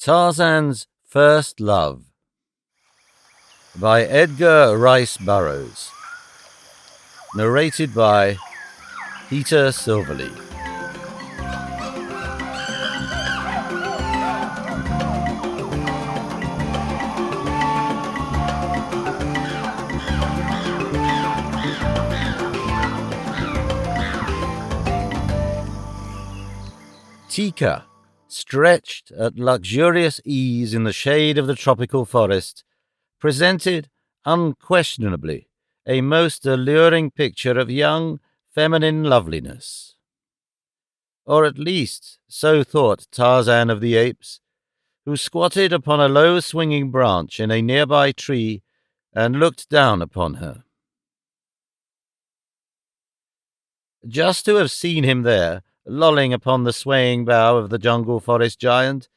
Tarzan's First Love by Edgar Rice Burroughs. Narrated by Peter Silverley. Tikka, stretched at luxurious ease in the shade of the tropical forest, presented, unquestionably, a most alluring picture of young, feminine loveliness. Or at least, so thought Tarzan of the Apes, who squatted upon a low swinging branch in a nearby tree and looked down upon her. Just to have seen him there, lolling upon the swaying bough of the jungle forest giant,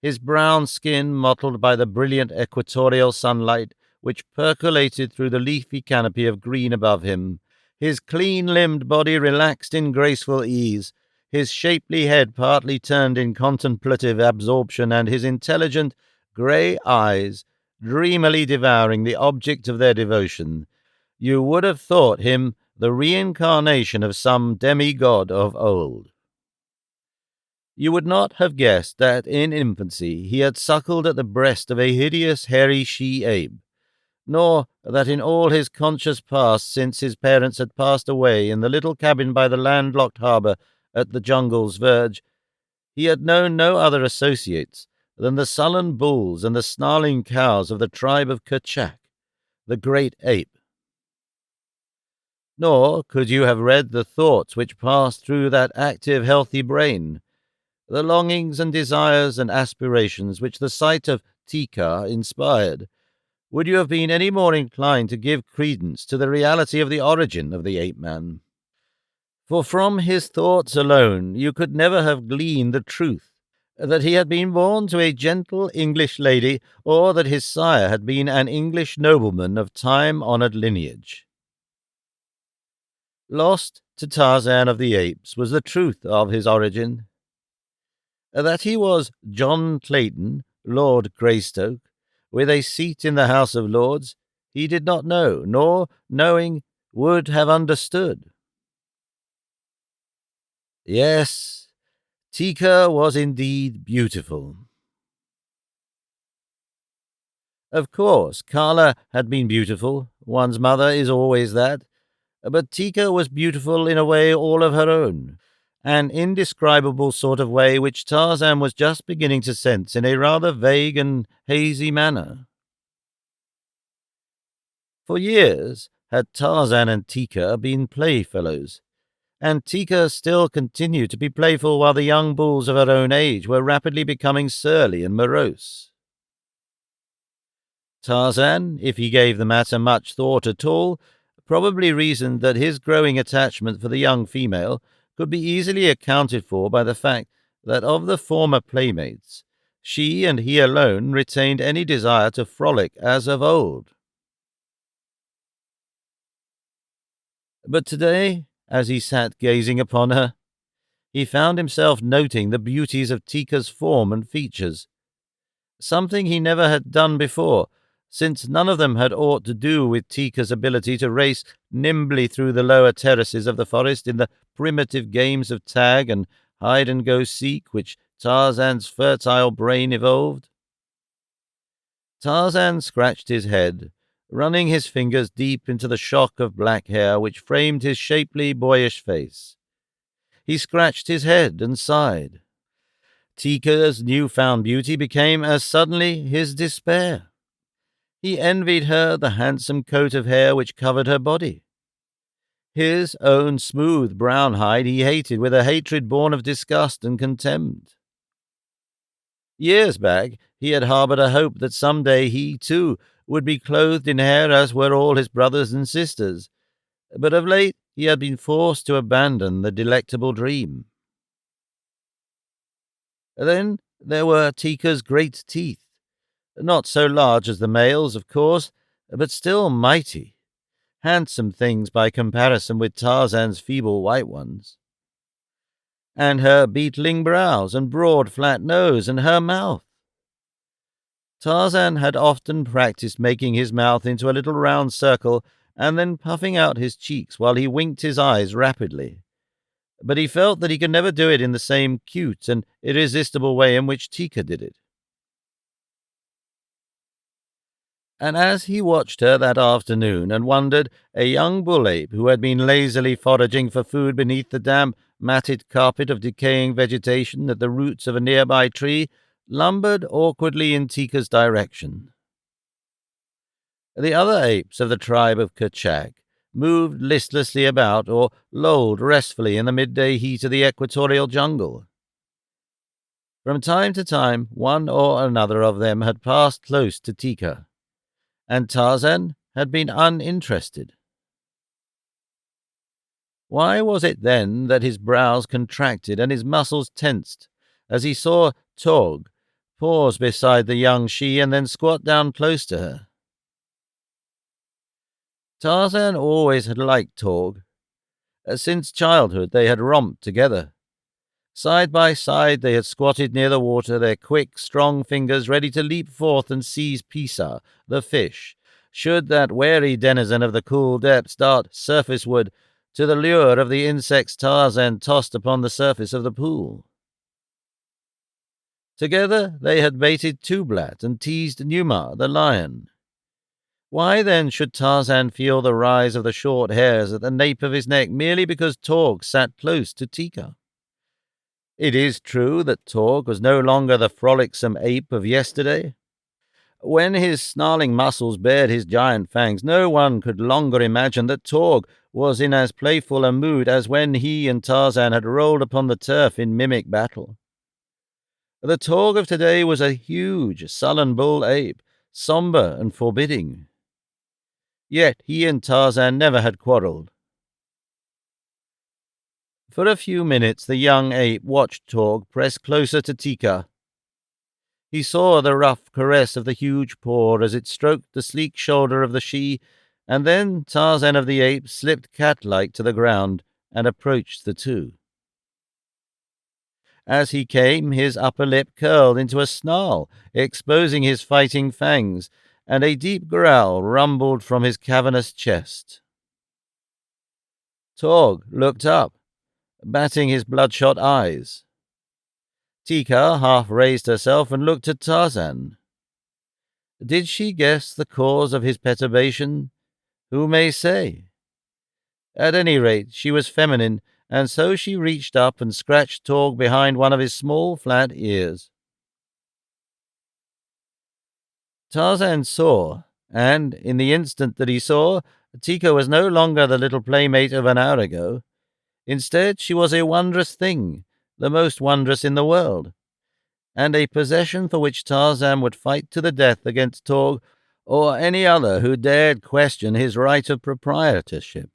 his brown skin mottled by the brilliant equatorial sunlight which percolated through the leafy canopy of green above him, his clean-limbed body relaxed in graceful ease, his shapely head partly turned in contemplative absorption, and his intelligent, grey eyes dreamily devouring the object of their devotion, you would have thought him the reincarnation of some demigod of old. You would not have guessed that in infancy he had suckled at the breast of a hideous hairy she-ape, nor that in all his conscious past since his parents had passed away in the little cabin by the landlocked harbour at the jungle's verge, he had known no other associates than the sullen bulls and the snarling cows of the tribe of Kerchak, the great ape. Nor could you have read the thoughts which passed through that active, healthy brain, the longings and desires and aspirations which the sight of Tikka inspired, would you have been any more inclined to give credence to the reality of the origin of the ape-man. For from his thoughts alone you could never have gleaned the truth that he had been born to a gentle English lady, or that his sire had been an English nobleman of time-honoured lineage. Lost to Tarzan of the Apes was the truth of his origin. That he was John Clayton, Lord Greystoke, with a seat in the House of Lords, he did not know, nor, knowing, would have understood. Yes, Tikka was indeed beautiful. Of course, Carla had been beautiful. One's mother is always that. But Tikka was beautiful in a way all of her own, an indescribable sort of way which Tarzan was just beginning to sense in a rather vague and hazy manner. For years had Tarzan and Tikka been playfellows, and Tikka still continued to be playful while the young bulls of her own age were rapidly becoming surly and morose. Tarzan, if he gave the matter much thought at all, probably reasoned that his growing attachment for the young female could be easily accounted for by the fact that of the former playmates, she and he alone retained any desire to frolic as of old. But today, as he sat gazing upon her, he found himself noting the beauties of Tikka's form and features, something he never had done before, since none of them had aught to do with Tikka's ability to race nimbly through the lower terraces of the forest in the primitive games of tag and hide-and-go-seek which Tarzan's fertile brain evolved. Tarzan scratched his head, running his fingers deep into the shock of black hair which framed his shapely, boyish face. He scratched his head and sighed. Tikka's new-found beauty became as suddenly his despair. He envied her the handsome coat of hair which covered her body. His own smooth brown hide he hated with a hatred born of disgust and contempt. Years back he had harboured a hope that some day he, too, would be clothed in hair as were all his brothers and sisters, but of late he had been forced to abandon the delectable dream. Then there were Tikka's great teeth, not so large as the male's, of course, but still mighty, handsome things by comparison with Tarzan's feeble white ones. And her beetling brows and broad flat nose and her mouth, Tarzan had often practiced making his mouth into a little round circle and then puffing out his cheeks while he winked his eyes rapidly. But he felt that he could never do it in the same cute and irresistible way in which Tikka did it. And as he watched her that afternoon and wondered, a young bull ape who had been lazily foraging for food beneath the damp, matted carpet of decaying vegetation at the roots of a nearby tree lumbered awkwardly in Tikka's direction. The other apes of the tribe of Kerchak moved listlessly about or lolled restfully in the midday heat of the equatorial jungle. From time to time, one or another of them had passed close to Tikka, and Tarzan had been uninterested. Why was it then that his brows contracted and his muscles tensed as he saw Torg pause beside the young she and then squat down close to her? Tarzan always had liked Torg. Since childhood they had romped together. Side by side they had squatted near the water, their quick, strong fingers ready to leap forth and seize Pisa, the fish, should that wary denizen of the cool depths dart surfaceward to the lure of the insects Tarzan tossed upon the surface of the pool. Together they had baited Tublat and teased Numa, the lion. Why then should Tarzan feel the rise of the short hairs at the nape of his neck merely because Torg sat close to Tikka? It is true that Torg was no longer the frolicsome ape of yesterday. When his snarling muscles bared his giant fangs, no one could longer imagine that Torg was in as playful a mood as when he and Tarzan had rolled upon the turf in mimic battle. The Torg of today was a huge, sullen bull ape, somber and forbidding. Yet he and Tarzan never had quarreled. For a few minutes the young ape watched Torg press closer to Tikka. He saw the rough caress of the huge paw as it stroked the sleek shoulder of the she, and then Tarzan of the apes slipped cat-like to the ground and approached the two. As he came, his upper lip curled into a snarl, exposing his fighting fangs, and a deep growl rumbled from his cavernous chest. Torg looked up, batting his bloodshot eyes. Tikka half raised herself and looked at Tarzan. Did she guess the cause of his perturbation? Who may say? At any rate, she was feminine, and so she reached up and scratched Torg behind one of his small, flat ears. Tarzan saw, and in the instant that he saw, Tikka was no longer the little playmate of an hour ago. Instead, she was a wondrous thing, the most wondrous in the world, and a possession for which Tarzan would fight to the death against Torg or any other who dared question his right of proprietorship.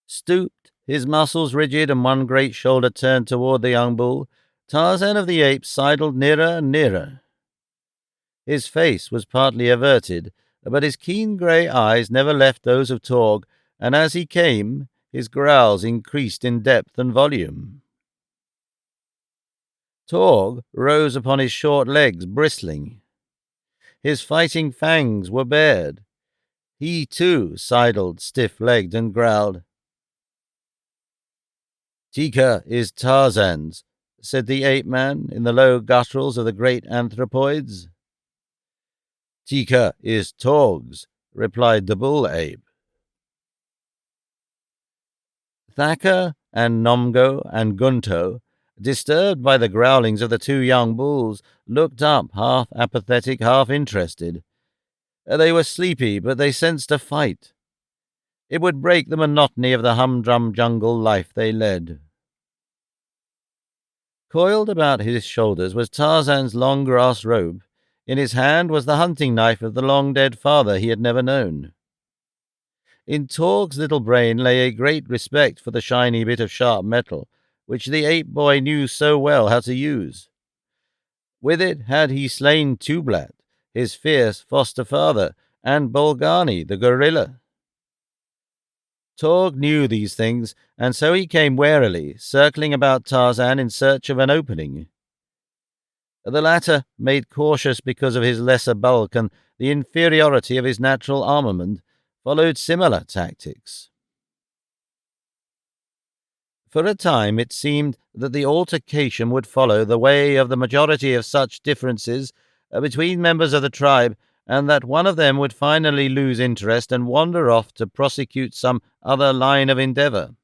Stooped, his muscles rigid and one great shoulder turned toward the young bull, Tarzan of the apes sidled nearer and nearer. His face was partly averted, but his keen grey eyes never left those of Torg, and as he came, his growls increased in depth and volume. Torg rose upon his short legs, bristling. His fighting fangs were bared. He, too, sidled, stiff-legged, and growled. "Tikka is Tarzan's," said the ape-man in the low gutturals of the great anthropoids. "Tikka is Torg's," replied the bull-ape. Thacker and Nomgo and Gunto, disturbed by the growlings of the two young bulls, looked up, half apathetic, half interested. They were sleepy, but they sensed a fight. It would break the monotony of the humdrum jungle life they led. Coiled about his shoulders was Tarzan's long grass robe. In his hand was the hunting knife of the long-dead father he had never known. In Torg's little brain lay a great respect for the shiny bit of sharp metal, which the ape-boy knew so well how to use. With it had he slain Tublat, his fierce foster-father, and Bolgani, the gorilla. Torg knew these things, and so he came warily, circling about Tarzan in search of an opening. The latter, made cautious because of his lesser bulk and the inferiority of his natural armament, followed similar tactics. For a time it seemed that the altercation would follow the way of the majority of such differences between members of the tribe, and that one of them would finally lose interest and wander off to prosecute some other line of endeavor.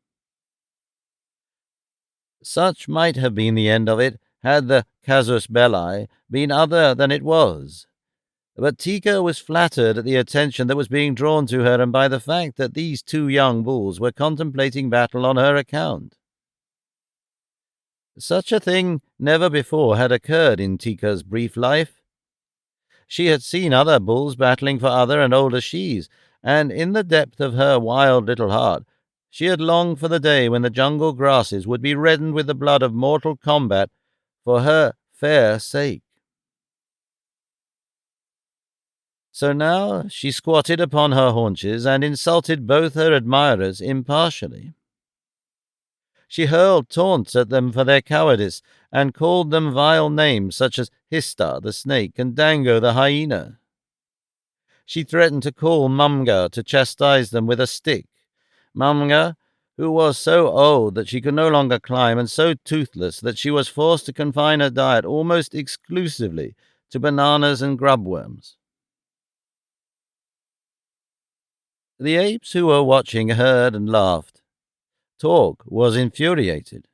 Such might have been the end of it had the casus belli been other than it was. But Tikka was flattered at the attention that was being drawn to her and by the fact that these two young bulls were contemplating battle on her account. Such a thing never before had occurred in Tikka's brief life. She had seen other bulls battling for other and older she's, and in the depth of her wild little heart she had longed for the day when the jungle grasses would be reddened with the blood of mortal combat for her fair sake. So now she squatted upon her haunches and insulted both her admirers impartially. She hurled taunts at them for their cowardice, and called them vile names such as Hista the snake and Dango the hyena. She threatened to call Mumga to chastise them with a stick. Mumga, who was so old that she could no longer climb and so toothless that she was forced to confine her diet almost exclusively to bananas and grubworms. The apes who were watching heard and laughed. Torg was infuriated.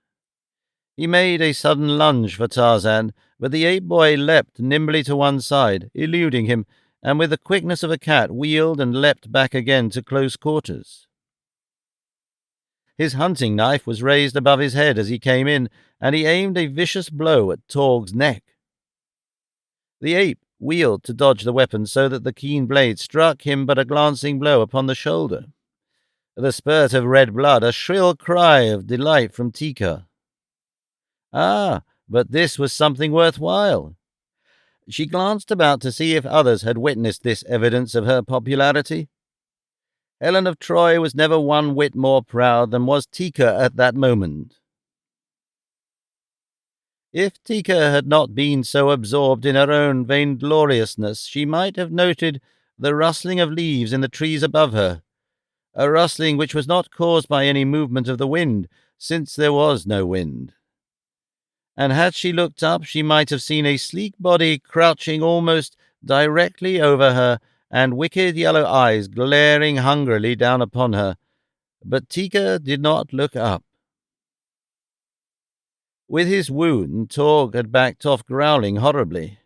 He made a sudden lunge for Tarzan, but the ape-boy leapt nimbly to one side, eluding him, and with the quickness of a cat wheeled and leapt back again to close quarters. His hunting knife was raised above his head as he came in, and he aimed a vicious blow at Torg's neck. The ape wheeled to dodge the weapon so that the keen blade struck him but a glancing blow upon the shoulder. The spurt of red blood, a shrill cry of delight from Tikka. Ah, but this was something worthwhile. She glanced about to see if others had witnessed this evidence of her popularity. Helen of Troy was never one whit more proud than was Tikka at that moment. If Tikka had not been so absorbed in her own vaingloriousness, she might have noted the rustling of leaves in the trees above her, a rustling which was not caused by any movement of the wind, since there was no wind. And had she looked up, she might have seen a sleek body crouching almost directly over her, and wicked yellow eyes glaring hungrily down upon her. But Tikka did not look up. With his wound, Torg had backed off, growling horribly.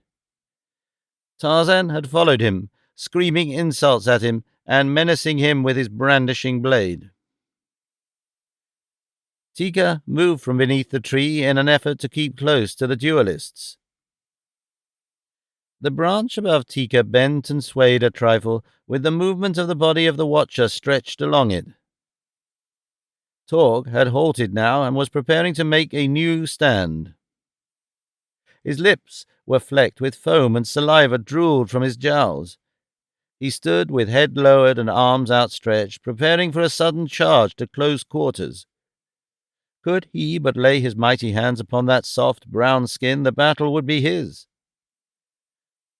Tarzan had followed him, screaming insults at him and menacing him with his brandishing blade. Tikka moved from beneath the tree in an effort to keep close to the duelists. The branch above Tikka bent and swayed a trifle with the movement of the body of the watcher stretched along it. Torg had halted now and was preparing to make a new stand. His lips were flecked with foam and saliva drooled from his jowls. He stood with head lowered and arms outstretched, preparing for a sudden charge to close quarters. Could he but lay his mighty hands upon that soft brown skin, the battle would be his.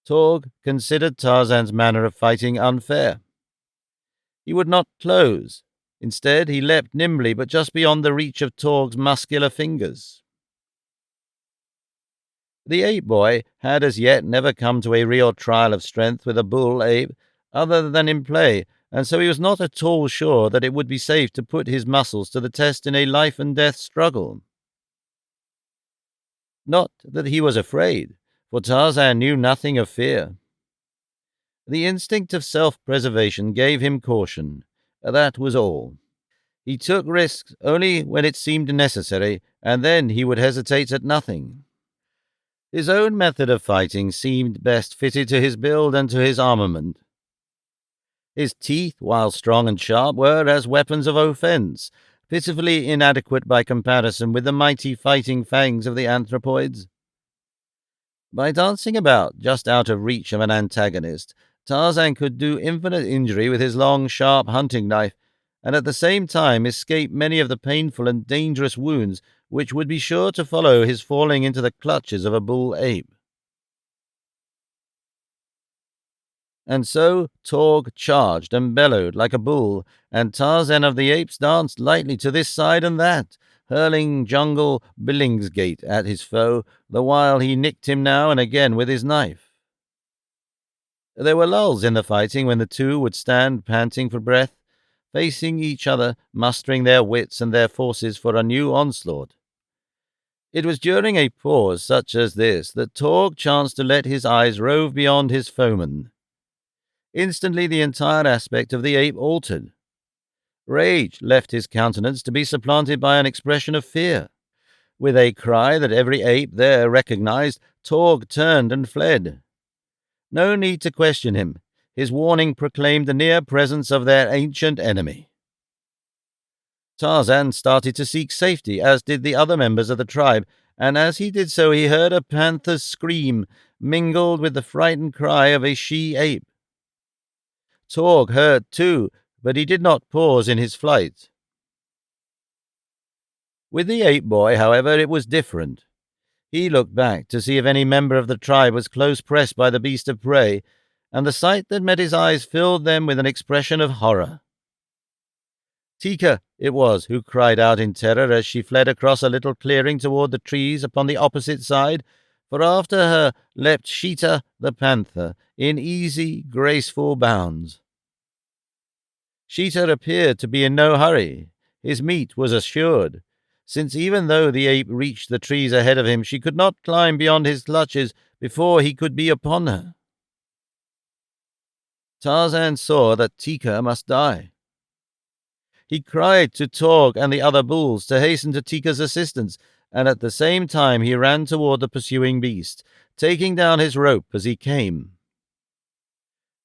Torg considered Tarzan's manner of fighting unfair. He would not close. Instead, he leapt nimbly, but just beyond the reach of Torg's muscular fingers. The ape-boy had as yet never come to a real trial of strength with a bull-ape, other than in play, and so he was not at all sure that it would be safe to put his muscles to the test in a life-and-death struggle. Not that he was afraid, for Tarzan knew nothing of fear. The instinct of self-preservation gave him caution. That was all. He took risks only when it seemed necessary, and then he would hesitate at nothing. His own method of fighting seemed best fitted to his build and to his armament. His teeth, while strong and sharp, were as weapons of offense, pitifully inadequate by comparison with the mighty fighting fangs of the anthropoids. By dancing about just out of reach of an antagonist, Tarzan could do infinite injury with his long, sharp hunting knife, and at the same time escape many of the painful and dangerous wounds which would be sure to follow his falling into the clutches of a bull-ape. And so Torg charged and bellowed like a bull, and Tarzan of the Apes danced lightly to this side and that, hurling jungle billingsgate at his foe, the while he nicked him now and again with his knife. There were lulls in the fighting when the two would stand panting for breath, facing each other, mustering their wits and their forces for a new onslaught. It was during a pause such as this that Torg chanced to let his eyes rove beyond his foeman. Instantly the entire aspect of the ape altered. Rage left his countenance to be supplanted by an expression of fear. With a cry that every ape there recognized, Torg turned and fled. No need to question him. His warning proclaimed the near presence of their ancient enemy. Tarzan started to seek safety, as did the other members of the tribe, and as he did so he heard a panther's scream, mingled with the frightened cry of a she-ape. Torg heard too, but he did not pause in his flight. With the ape-boy, however, it was different. He looked back to see if any member of the tribe was close pressed by the beast of prey, and the sight that met his eyes filled them with an expression of horror. Tikka it was who cried out in terror as she fled across a little clearing toward the trees upon the opposite side, for after her leapt Sheeta the panther in easy, graceful bounds. Sheeta appeared to be in no hurry. His meat was assured, since even though the ape reached the trees ahead of him, she could not climb beyond his clutches before he could be upon her. Tarzan saw that Tikka must die. He cried to Torg and the other bulls to hasten to Tikka's assistance, and at the same time he ran toward the pursuing beast, taking down his rope as he came.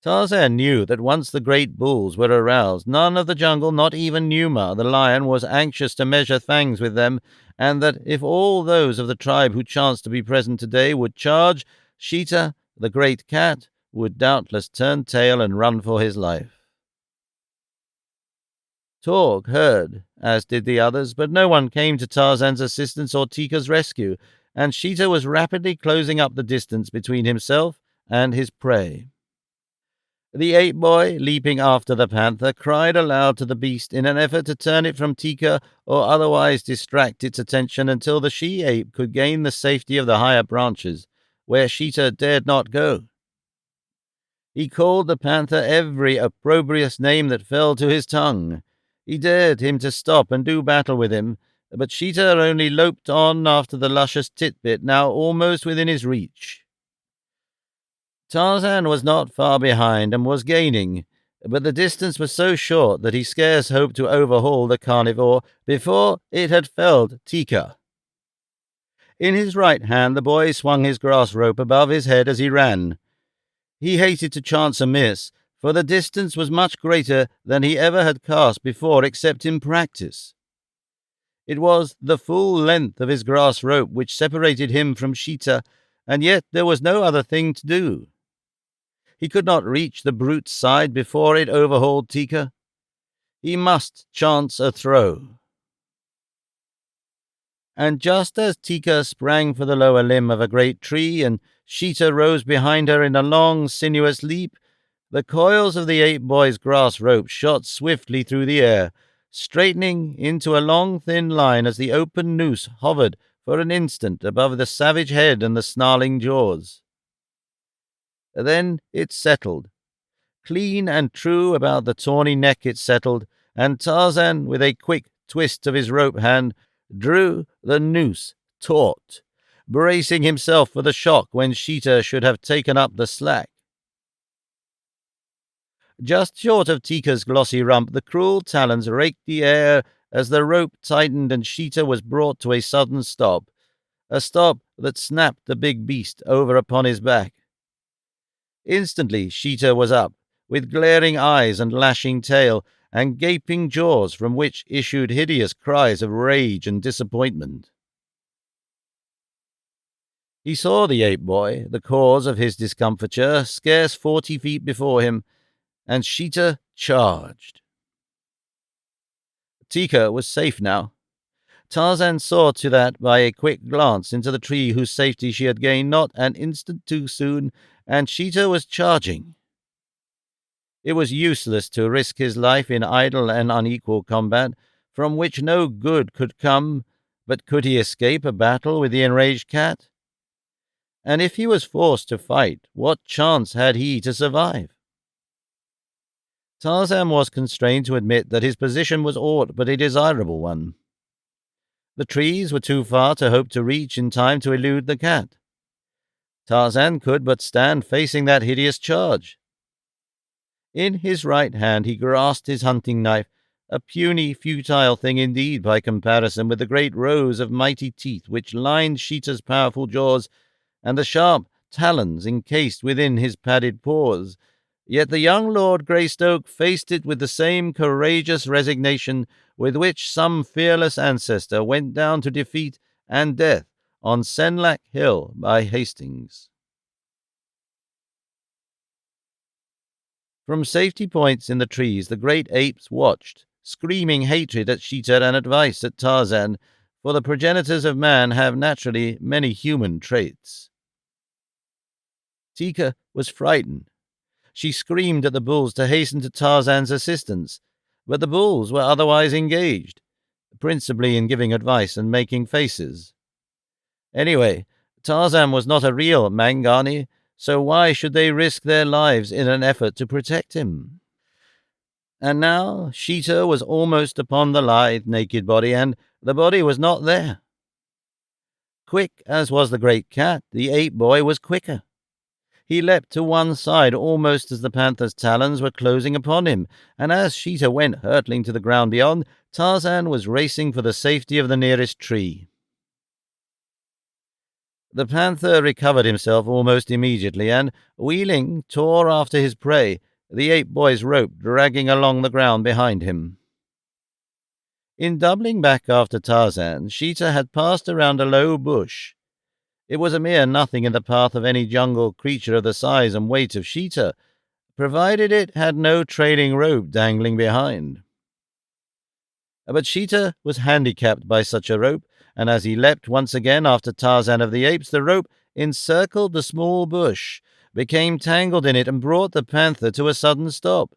Tarzan knew that once the great bulls were aroused, none of the jungle, not even Numa the lion, was anxious to measure fangs with them, and that if all those of the tribe who chanced to be present today would charge, Sheeta, the great cat, would doubtless turn tail and run for his life. Torg heard, as did the others, but no one came to Tarzan's assistance or Tikka's rescue, and Sheeta was rapidly closing up the distance between himself and his prey. The ape-boy, leaping after the panther, cried aloud to the beast in an effort to turn it from Tikka or otherwise distract its attention until the she-ape could gain the safety of the higher branches, where Sheeta dared not go. He called the panther every opprobrious name that fell to his tongue. He dared him to stop and do battle with him, but Sheeta only loped on after the luscious titbit, now almost within his reach. Tarzan was not far behind and was gaining, but the distance was so short that he scarce hoped to overhaul the carnivore before it had felled Tikka. In his right hand the boy swung his grass rope above his head as he ran. He hated to chance a miss, for the distance was much greater than he ever had cast before except in practice. It was the full length of his grass rope which separated him from Sheeta, and yet there was no other thing to do. He could not reach the brute's side before it overhauled Tikka. He must chance a throw. And just as Tikka sprang for the lower limb of a great tree and Sheeta rose behind her in a long, sinuous leap, the coils of the ape-boy's grass rope shot swiftly through the air, straightening into a long, thin line as the open noose hovered for an instant above the savage head and the snarling jaws. Then it settled. Clean and true about the tawny neck it settled, and Tarzan, with a quick twist of his rope hand, drew the noose taut, bracing himself for the shock when Sheeta should have taken up the slack. Just short of Tikka's glossy rump, the cruel talons raked the air as the rope tightened and Sheeta was brought to a sudden stop, a stop that snapped the big beast over upon his back. Instantly Sheeta was up, with glaring eyes and lashing tail, and gaping jaws from which issued hideous cries of rage and disappointment. He saw the ape-boy, the cause of his discomfiture, scarce 40 feet before him, and Sheeta charged. Tikka was safe now. Tarzan saw to that by a quick glance into the tree whose safety she had gained not an instant too soon, and Sheeta was charging. It was useless to risk his life in idle and unequal combat, from which no good could come, but could he escape a battle with the enraged cat? And if he was forced to fight, what chance had he to survive? Tarzan was constrained to admit that his position was aught but a desirable one. The trees were too far to hope to reach in time to elude the cat. Tarzan could but stand facing that hideous charge. In his right hand he grasped his hunting knife, a puny, futile thing indeed by comparison with the great rows of mighty teeth which lined Sheeta's powerful jaws and the sharp talons encased within his padded paws. Yet the young Lord Greystoke faced it with the same courageous resignation with which some fearless ancestor went down to defeat and death on Senlac Hill by Hastings. From safety points in the trees the great apes watched, screaming hatred at Sheeta and advice at Tarzan, for the progenitors of man have naturally many human traits. Tikka was frightened. She screamed at the bulls to hasten to Tarzan's assistance, but the bulls were otherwise engaged, principally in giving advice and making faces. Anyway, Tarzan was not a real Mangani, so why should they risk their lives in an effort to protect him? And now Sheeta was almost upon the lithe, naked body, and the body was not there. Quick as was the great cat, the ape-boy was quicker. He leapt to one side almost as the panther's talons were closing upon him, and as Sheeta went hurtling to the ground beyond, Tarzan was racing for the safety of the nearest tree. The panther recovered himself almost immediately, and, wheeling, tore after his prey, the ape-boy's rope dragging along the ground behind him. In doubling back after Tarzan, Sheeta had passed around a low bush. It was a mere nothing in the path of any jungle creature of the size and weight of Sheeta, provided it had no trailing rope dangling behind. But Sheeta was handicapped by such a rope, and as he leapt once again after Tarzan of the Apes, the rope encircled the small bush, became tangled in it, and brought the panther to a sudden stop.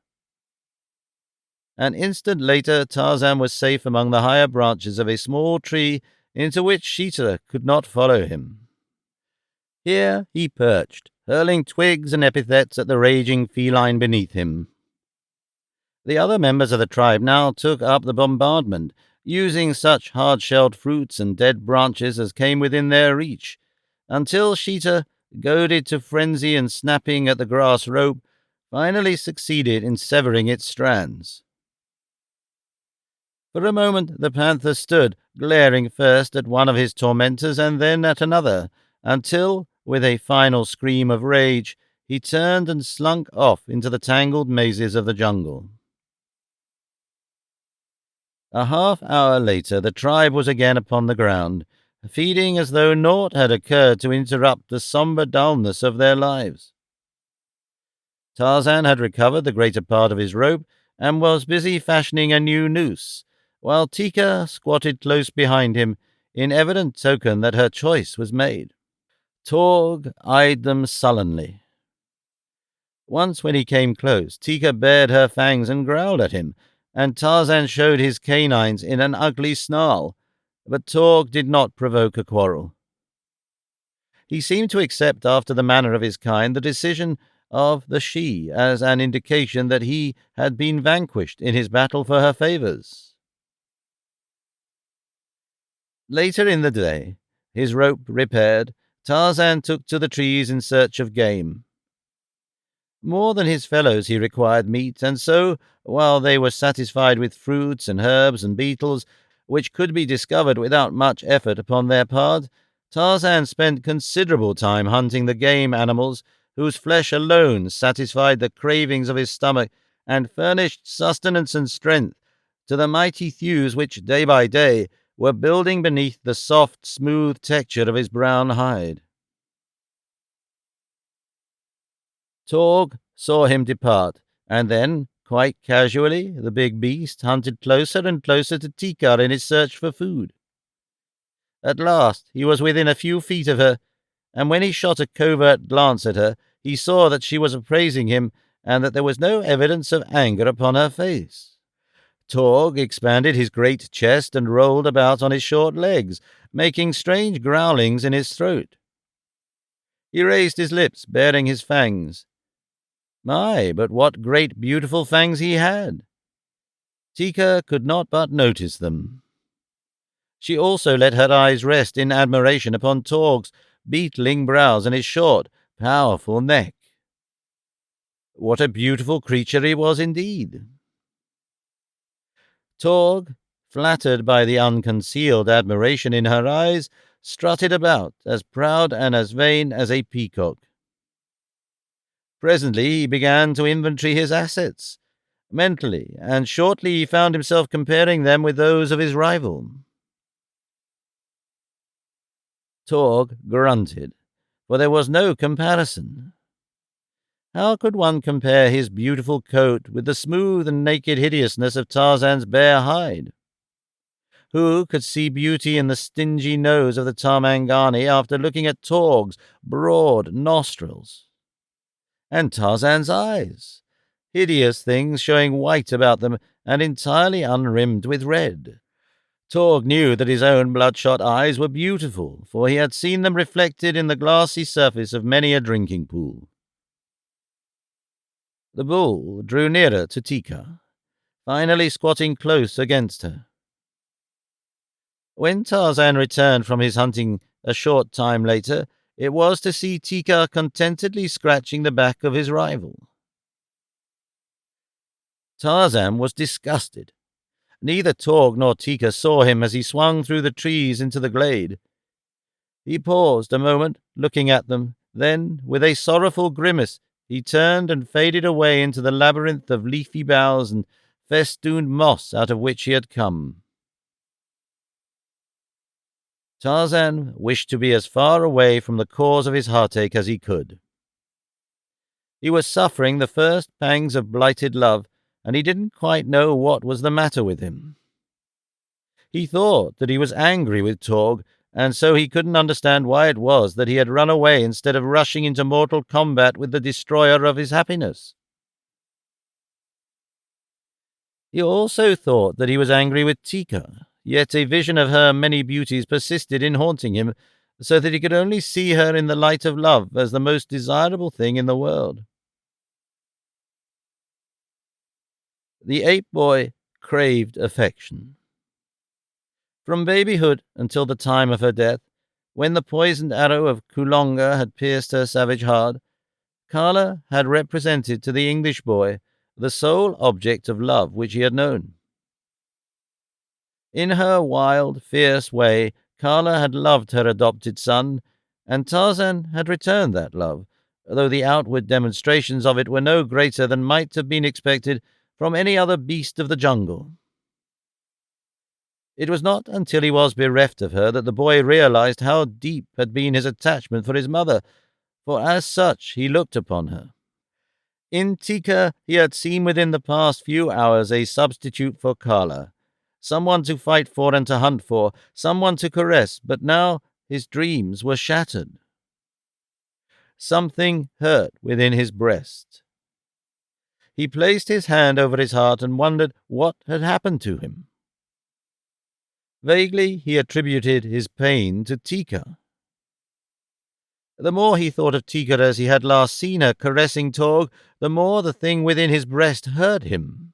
An instant later, Tarzan was safe among the higher branches of a small tree into which Sheeta could not follow him. Here he perched, hurling twigs and epithets at the raging feline beneath him. The other members of the tribe now took up the bombardment, using such hard-shelled fruits and dead branches as came within their reach, until Sheeta, goaded to frenzy and snapping at the grass rope, finally succeeded in severing its strands. For a moment the panther stood, glaring first at one of his tormentors and then at another, until, with a final scream of rage, he turned and slunk off into the tangled mazes of the jungle. A half-hour later the tribe was again upon the ground, feeding as though naught had occurred to interrupt the sombre dullness of their lives. Tarzan had recovered the greater part of his rope and was busy fashioning a new noose, while Tikka squatted close behind him, in evident token that her choice was made. Torg eyed them sullenly. Once when he came close, Tikka bared her fangs and growled at him, and Tarzan showed his canines in an ugly snarl, but Torg did not provoke a quarrel. He seemed to accept, after the manner of his kind, the decision of the she as an indication that he had been vanquished in his battle for her favors. Later in the day, his rope repaired, Tarzan took to the trees in search of game. More than his fellows he required meat, and so, while they were satisfied with fruits and herbs and beetles, which could be discovered without much effort upon their part, Tarzan spent considerable time hunting the game animals whose flesh alone satisfied the cravings of his stomach and furnished sustenance and strength to the mighty thews which, day by day, were building beneath the soft, smooth texture of his brown hide. Torg saw him depart, and then, quite casually, the big beast hunted closer and closer to Tikka in his search for food. At last he was within a few feet of her, and when he shot a covert glance at her, he saw that she was appraising him, and that there was no evidence of anger upon her face. Torg expanded his great chest and rolled about on his short legs, making strange growlings in his throat. He raised his lips, baring his fangs. My, but what great beautiful fangs he had! Tikka could not but notice them. She also let her eyes rest in admiration upon Torg's beetling brows and his short, powerful neck. What a beautiful creature he was indeed! Torg, flattered by the unconcealed admiration in her eyes, strutted about, as proud and as vain as a peacock. Presently he began to inventory his assets, mentally, and shortly he found himself comparing them with those of his rival. Torg grunted, for there was no comparison. How could one compare his beautiful coat with the smooth and naked hideousness of Tarzan's bare hide? Who could see beauty in the stingy nose of the Tarmangani after looking at Torg's broad nostrils? And Tarzan's eyes, hideous things showing white about them and entirely unrimmed with red. Torg knew that his own bloodshot eyes were beautiful, for he had seen them reflected in the glassy surface of many a drinking pool. The bull drew nearer to Tikka, finally squatting close against her. When Tarzan returned from his hunting a short time later, it was to see Tikka contentedly scratching the back of his rival. Tarzan was disgusted. Neither Torg nor Tikka saw him as he swung through the trees into the glade. He paused a moment, looking at them. Then, with a sorrowful grimace, he turned and faded away into the labyrinth of leafy boughs and festooned moss out of which he had come. Tarzan wished to be as far away from the cause of his heartache as he could. He was suffering the first pangs of blighted love, and he didn't quite know what was the matter with him. He thought that he was angry with Torg, and so he couldn't understand why it was that he had run away instead of rushing into mortal combat with the destroyer of his happiness. He also thought that he was angry with Tikka, yet a vision of her many beauties persisted in haunting him, so that he could only see her in the light of love as the most desirable thing in the world. The ape-boy craved affection. From babyhood until the time of her death, when the poisoned arrow of Kulonga had pierced her savage heart, Kala had represented to the English boy the sole object of love which he had known. In her wild, fierce way, Kala had loved her adopted son, and Tarzan had returned that love, though the outward demonstrations of it were no greater than might have been expected from any other beast of the jungle. It was not until he was bereft of her that the boy realized how deep had been his attachment for his mother, for as such he looked upon her. In Tikka he had seen within the past few hours a substitute for Kala, someone to fight for and to hunt for, someone to caress, but now his dreams were shattered. Something hurt within his breast. He placed his hand over his heart and wondered what had happened to him. Vaguely he attributed his pain to Tikka. The more he thought of Tikka as he had last seen her caressing Torg, the more the thing within his breast hurt him.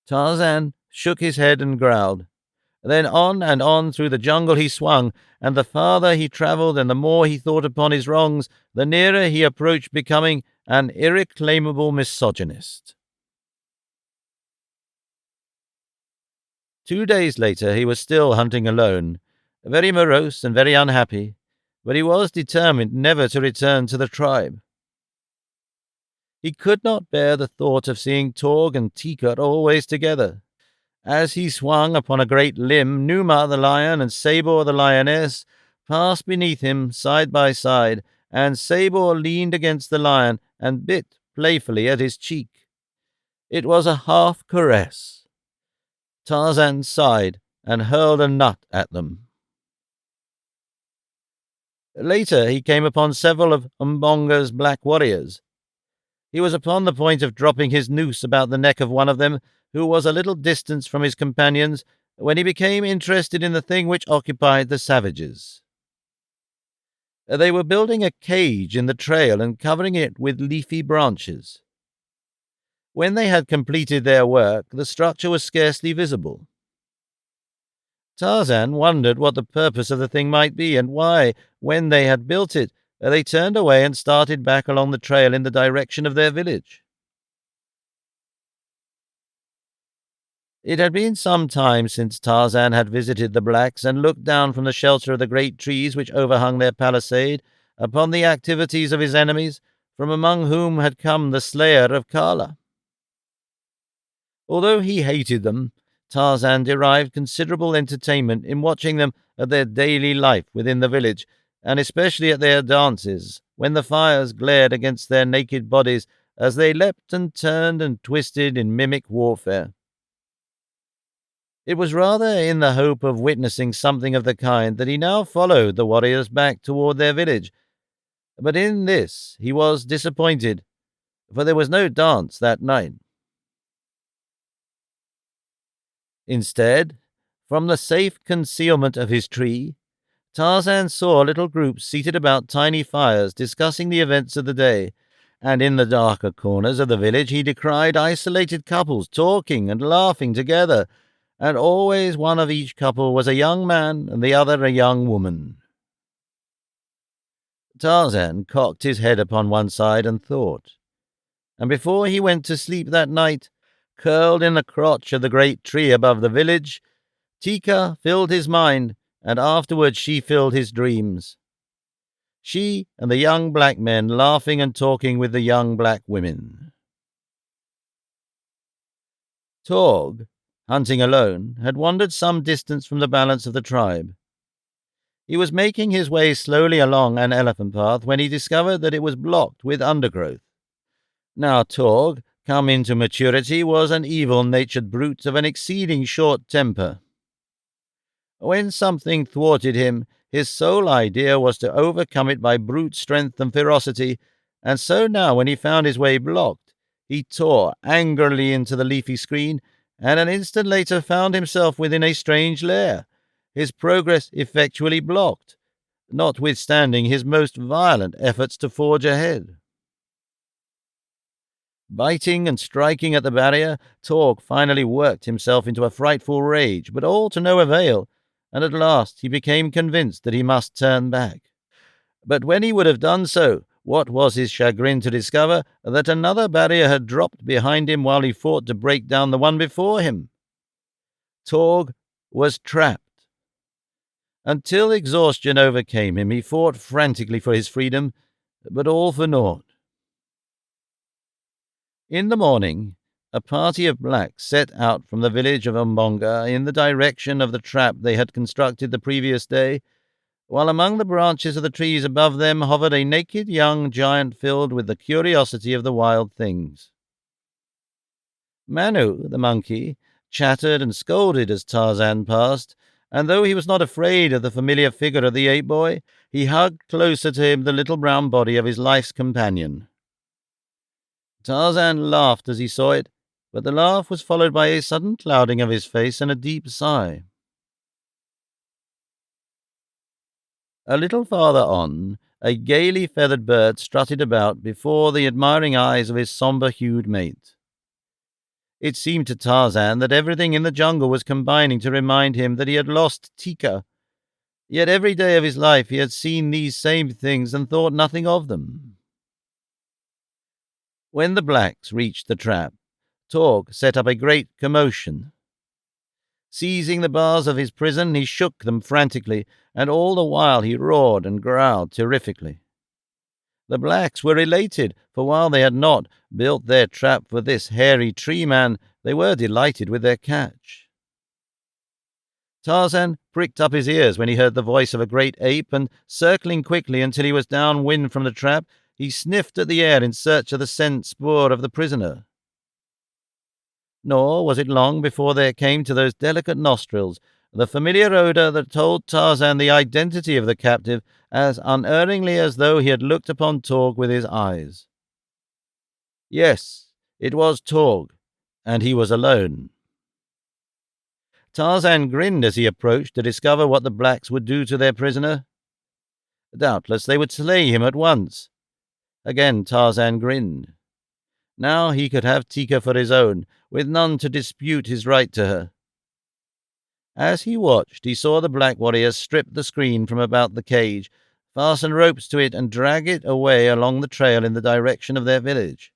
Tarzan shook his head and growled. Then on and on through the jungle he swung, and the farther he travelled and the more he thought upon his wrongs, the nearer he approached becoming an irreclaimable misogynist. 2 days later he was still hunting alone, very morose and very unhappy, but he was determined never to return to the tribe. He could not bear the thought of seeing Torg and Tikka always together. As he swung upon a great limb, Numa the lion and Sabor the lioness passed beneath him side by side, and Sabor leaned against the lion and bit playfully at his cheek. It was a half caress. Tarzan sighed and hurled a nut at them. Later, he came upon several of Umbonga's black warriors. He was upon the point of dropping his noose about the neck of one of them, who was a little distance from his companions, when he became interested in the thing which occupied the savages. They were building a cage in the trail and covering it with leafy branches. When they had completed their work, the structure was scarcely visible. Tarzan wondered what the purpose of the thing might be, and why, when they had built it, they turned away and started back along the trail in the direction of their village. It had been some time since Tarzan had visited the blacks and looked down from the shelter of the great trees which overhung their palisade upon the activities of his enemies, from among whom had come the slayer of Kala. Although he hated them, Tarzan derived considerable entertainment in watching them at their daily life within the village, and especially at their dances, when the fires glared against their naked bodies as they leapt and turned and twisted in mimic warfare. It was rather in the hope of witnessing something of the kind that he now followed the warriors back toward their village, but in this he was disappointed, for there was no dance that night. Instead, from the safe concealment of his tree, Tarzan saw little groups seated about tiny fires discussing the events of the day, and in the darker corners of the village he descried isolated couples talking and laughing together, and always one of each couple was a young man and the other a young woman. Tarzan cocked his head upon one side and thought, and before he went to sleep that night, curled in the crotch of the great tree above the village, Tikka filled his mind, and afterwards she filled his dreams. She and the young black men laughing and talking with the young black women. Torg, hunting alone, had wandered some distance from the balance of the tribe. He was making his way slowly along an elephant path when he discovered that it was blocked with undergrowth. Now Torg, come into maturity, was an evil-natured brute of an exceeding short temper. When something thwarted him, his sole idea was to overcome it by brute strength and ferocity, and so now when he found his way blocked, he tore angrily into the leafy screen, and an instant later found himself within a strange lair, his progress effectually blocked, notwithstanding his most violent efforts to forge ahead. Biting and striking at the barrier, Torg finally worked himself into a frightful rage, but all to no avail, and at last he became convinced that he must turn back. But when he would have done so, what was his chagrin to discover that another barrier had dropped behind him while he fought to break down the one before him. Torg was trapped. Until exhaustion overcame him, he fought frantically for his freedom, but all for naught. In the morning, a party of blacks set out from the village of Umbonga in the direction of the trap they had constructed the previous day, while among the branches of the trees above them hovered a naked young giant filled with the curiosity of the wild things. Manu, the monkey, chattered and scolded as Tarzan passed, and though he was not afraid of the familiar figure of the ape-boy, he hugged closer to him the little brown body of his life's companion. Tarzan laughed as he saw it, but the laugh was followed by a sudden clouding of his face and a deep sigh. A little farther on, a gaily feathered bird strutted about before the admiring eyes of his sombre-hued mate. It seemed to Tarzan that everything in the jungle was combining to remind him that he had lost Tikka, yet every day of his life he had seen these same things and thought nothing of them. When the blacks reached the trap, Torg set up a great commotion. Seizing the bars of his prison, he shook them frantically, and all the while he roared and growled terrifically. The blacks were elated, for while they had not built their trap for this hairy tree man, they were delighted with their catch. Tarzan pricked up his ears when he heard the voice of a great ape, and circling quickly until he was downwind from the trap, he sniffed at the air in search of the scent spoor of the prisoner. Nor was it long before there came to those delicate nostrils the familiar odor that told Tarzan the identity of the captive as unerringly as though he had looked upon Torg with his eyes. Yes, it was Torg, and he was alone. Tarzan grinned as he approached to discover what the blacks would do to their prisoner. Doubtless they would slay him at once. Again Tarzan grinned. Now he could have Tikka for his own, with none to dispute his right to her. As he watched, he saw the black warriors strip the screen from about the cage, fasten ropes to it, and drag it away along the trail in the direction of their village.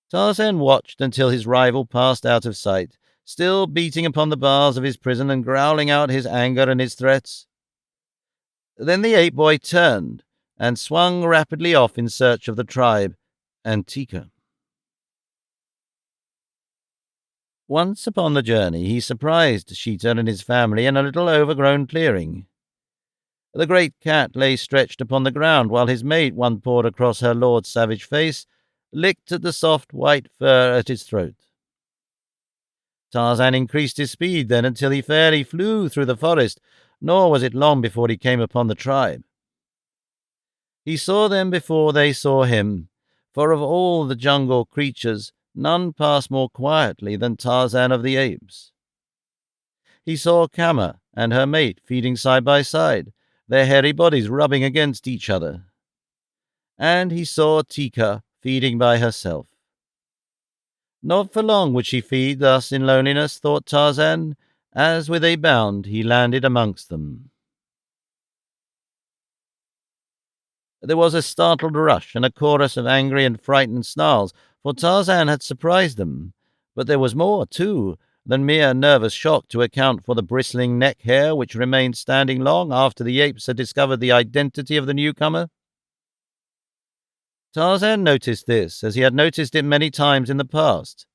Tarzan watched until his rival passed out of sight, still beating upon the bars of his prison and growling out his anger and his threats. Then the ape boy turned and swung rapidly off in search of the tribe and Tikka. Once upon the journey, he surprised Sheeta and his family in a little overgrown clearing. The great cat lay stretched upon the ground, while his mate, one pawed across her lord's savage face, licked at the soft white fur at his throat. Tarzan increased his speed then until he fairly flew through the forest, nor was it long before he came upon the tribe. He saw them before they saw him, for of all the jungle creatures none passed more quietly than Tarzan of the Apes. He saw Kama and her mate feeding side by side, their hairy bodies rubbing against each other. And he saw Tikka feeding by herself. Not for long would she feed thus in loneliness, thought Tarzan, as with a bound he landed amongst them. There was a startled rush and a chorus of angry and frightened snarls, for Tarzan had surprised them. But there was more, too, than mere nervous shock to account for the bristling neck hair which remained standing long after the apes had discovered the identity of the newcomer. Tarzan noticed this, as he had noticed it many times in the past,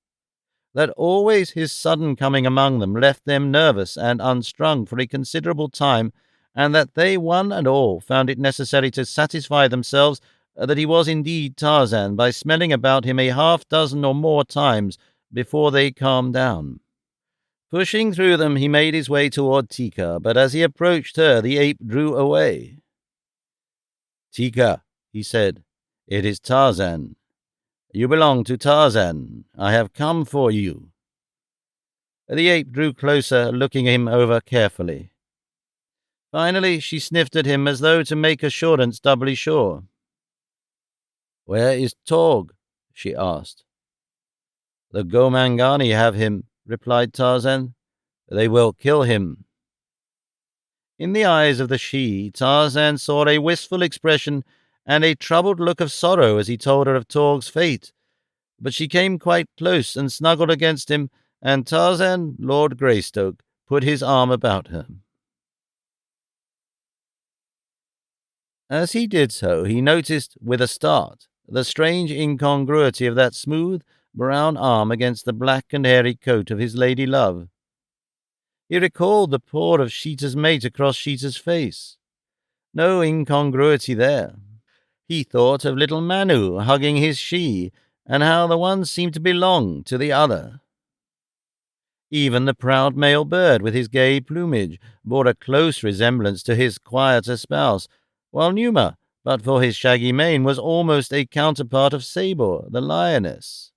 that always his sudden coming among them left them nervous and unstrung for a considerable time, and that they one and all found it necessary to satisfy themselves that he was indeed Tarzan by smelling about him a half-dozen or more times before they calmed down. Pushing through them, he made his way toward Tikka, but as he approached her, the ape drew away. "Tikka," he said, "it is Tarzan. You belong to Tarzan. I have come for you." The ape drew closer, looking him over carefully. Finally, she sniffed at him as though to make assurance doubly sure. "Where is Torg?" she asked. "The Gomangani have him," replied Tarzan. "They will kill him." In the eyes of the she, Tarzan saw a wistful expression and a troubled look of sorrow as he told her of Torg's fate, but she came quite close and snuggled against him, and Tarzan, Lord Greystoke, put his arm about her. As he did so, he noticed, with a start, the strange incongruity of that smooth, brown arm against the black and hairy coat of his lady love. He recalled the paw of Sheeta's mate across Sheeta's face. No incongruity there. He thought of little Manu hugging his she, and how the one seemed to belong to the other. Even the proud male bird with his gay plumage bore a close resemblance to his quieter spouse, while Numa, but for his shaggy mane, was almost a counterpart of Sabor, the lioness.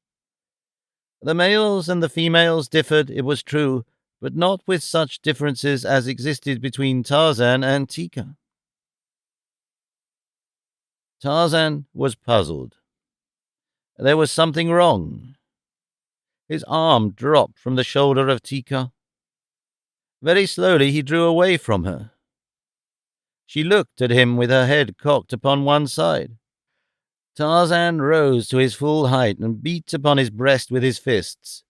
The males and the females differed, it was true, but not with such differences as existed between Tarzan and Tikka. Tarzan was puzzled. There was something wrong. His arm dropped from the shoulder of Tikka. Very slowly he drew away from her. She looked at him with her head cocked upon one side. Tarzan rose to his full height and beat upon his breast with his fists.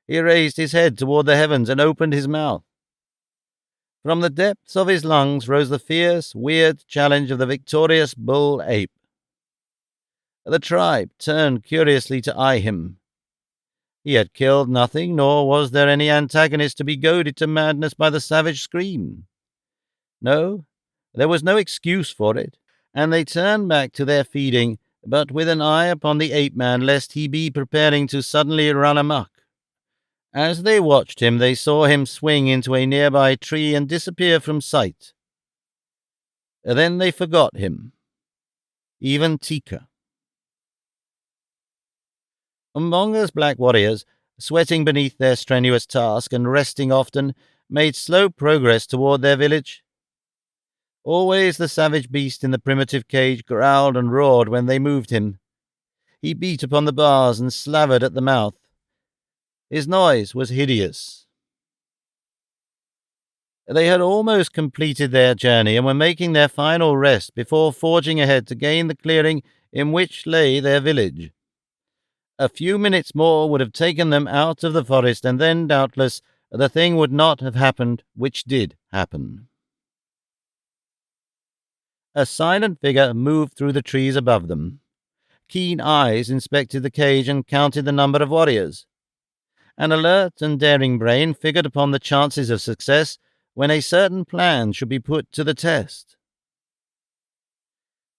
He raised his head toward the heavens and opened his mouth. From the depths of his lungs rose the fierce, weird challenge of the victorious bull ape. The tribe turned curiously to eye him. He had killed nothing, nor was there any antagonist to be goaded to madness by the savage scream. No, there was no excuse for it, and they turned back to their feeding, but with an eye upon the ape-man lest he be preparing to suddenly run amok. As they watched him, they saw him swing into a nearby tree and disappear from sight. Then they forgot him, even Tikka. Umbonga's black warriors, sweating beneath their strenuous task and resting often, made slow progress toward their village. Always the savage beast in the primitive cage growled and roared when they moved him. He beat upon the bars and slavered at the mouth. His noise was hideous. They had almost completed their journey and were making their final rest before forging ahead to gain the clearing in which lay their village. A few minutes more would have taken them out of the forest, and then, doubtless, the thing would not have happened which did happen. A silent figure moved through the trees above them. Keen eyes inspected the cage and counted the number of warriors. An alert and daring brain figured upon the chances of success when a certain plan should be put to the test.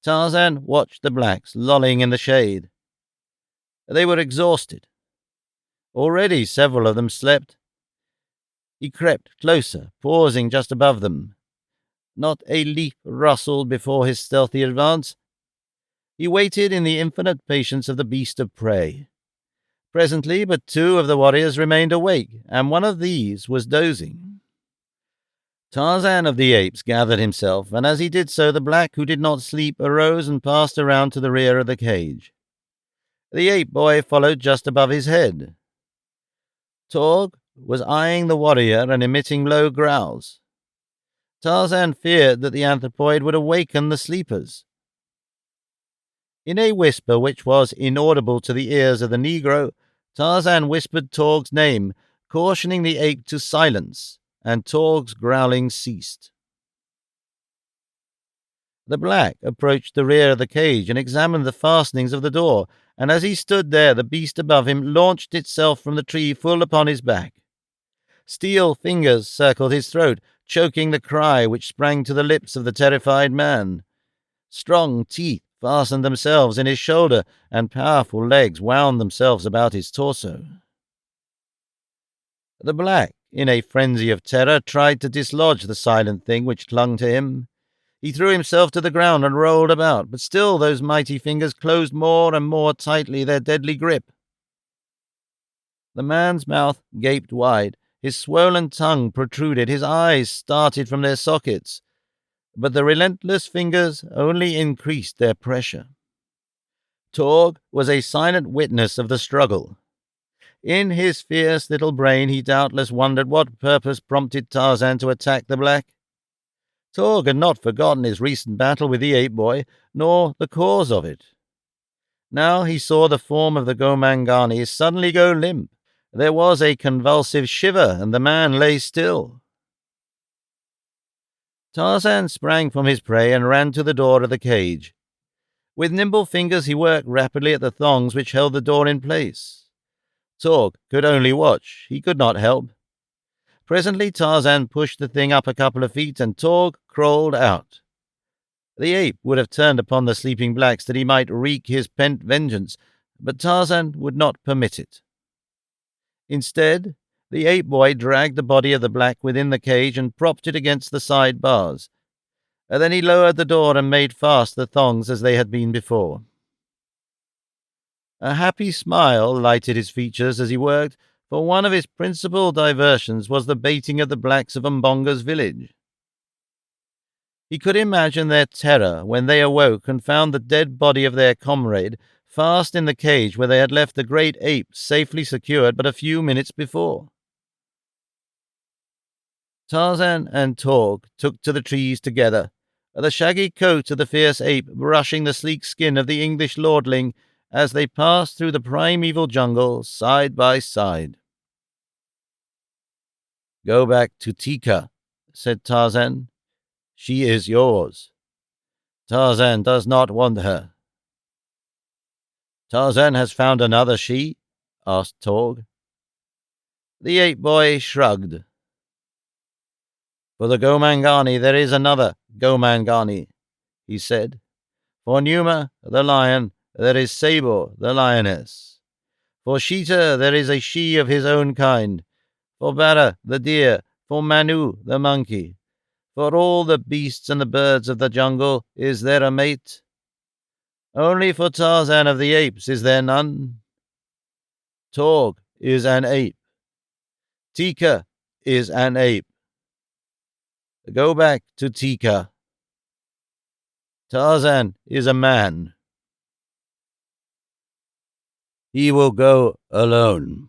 Tarzan watched the blacks lolling in the shade. They were exhausted. Already several of them slept. He crept closer, pausing just above them. Not a leaf rustled before his stealthy advance. He waited in the infinite patience of the beast of prey. Presently, but two of the warriors remained awake, and one of these was dozing. Tarzan of the Apes gathered himself, and as he did so, the black who did not sleep arose and passed around to the rear of the cage. The ape boy followed just above his head. Torg was eyeing the warrior and emitting low growls. Tarzan feared that the anthropoid would awaken the sleepers. In a whisper which was inaudible to the ears of the Negro, Tarzan whispered Torg's name, cautioning the ape to silence, and Torg's growling ceased. The black approached the rear of the cage and examined the fastenings of the door, and as he stood there, the beast above him launched itself from the tree full upon his back. Steel fingers circled his throat, choking the cry which sprang to the lips of the terrified man. Strong teeth fastened themselves in his shoulder, and powerful legs wound themselves about his torso. The black, in a frenzy of terror, tried to dislodge the silent thing which clung to him. He threw himself to the ground and rolled about, but still those mighty fingers closed more and more tightly their deadly grip. The man's mouth gaped wide, his swollen tongue protruded, his eyes started from their sockets, but the relentless fingers only increased their pressure. Torg was a silent witness of the struggle. In his fierce little brain he doubtless wondered what purpose prompted Tarzan to attack the black. Torg had not forgotten his recent battle with the ape boy, nor the cause of it. Now he saw the form of the Gomangani suddenly go limp. There was a convulsive shiver, and the man lay still. Tarzan sprang from his prey and ran to the door of the cage. With nimble fingers he worked rapidly at the thongs which held the door in place. Torg could only watch. He could not help. Presently Tarzan pushed the thing up a couple of feet, and Torg crawled out. The ape would have turned upon the sleeping blacks that he might wreak his pent vengeance, but Tarzan would not permit it. Instead, the ape boy dragged the body of the black within the cage and propped it against the side bars. Then he lowered the door and made fast the thongs as they had been before. A happy smile lighted his features as he worked, for one of his principal diversions was the baiting of the blacks of Mbonga's village. He could imagine their terror when they awoke and found the dead body of their comrade fast in the cage where they had left the great ape safely secured but a few minutes before. Tarzan and Torg took to the trees together, the shaggy coat of the fierce ape brushing the sleek skin of the English lordling as they passed through the primeval jungle side by side. "Go back to Tikka," said Tarzan. "She is yours. Tarzan does not want her." "Tarzan has found another she?" asked Torg. The ape boy shrugged. "For the Gomangani there is another Gomangani," he said. "For Numa, the lion, there is Sabor, the lioness. For Sheeta there is a she of his own kind. For Bara, the deer. For Manu, the monkey. For all the beasts and the birds of the jungle is there a mate. Only for Tarzan of the apes is there none. Torg is an ape. Tikka is an ape. Go back to Tikka. Tarzan is a man. He will go alone.